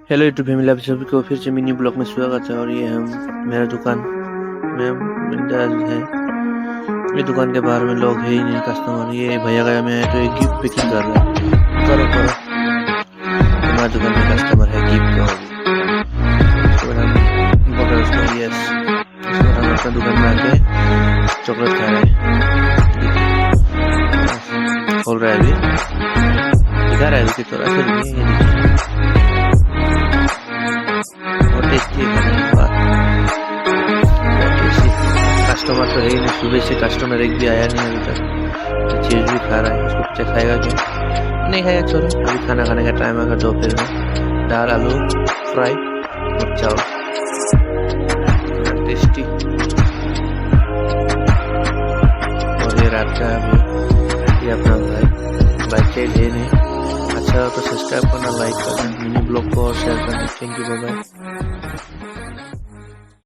Hello YouTube family, आप सभी को फिर से मिनी ब्लॉग में स्वागत है। और ये हम मेरा दुकान में मिंदाज है। ये दुकान के बाहर में लोग है ही नहीं, कस्टमर। ये भैया गया में है तो एक गिफ्ट पैकिंग कर रहा है। करो करो, हमारा दुकान में कस्टमर है, गिफ्ट का उसके बाद हम बोल रहे उसको यस। उसके बाद हम अपना दुकान में आके चॉकलेट खा रहे हैं। खोल रहा है अभी, दिखा रहा है अभी कि थोड़ा सा नहीं है, ये देखिए टेस्टी कस्टमर तो है ही नहीं। सुबह से कस्टमर एक भी आया नहीं अभी तक। चीज भी खा रहा है, उसको कुछ खाएगा क्या? नहीं खाएगा, छोड़ो। अभी खाना खाने का टाइम आएगा दोपहर में। दाल आलू फ्राई और चावल, टेस्टी। और ये रात का अभी ये अपना भाई बाइक साइड है नहीं। अच्छा हो तो सब्सक्राइब करना, लाइक करना, मिनी ब्लॉग को और शेयर करना। Thank you, bye bye.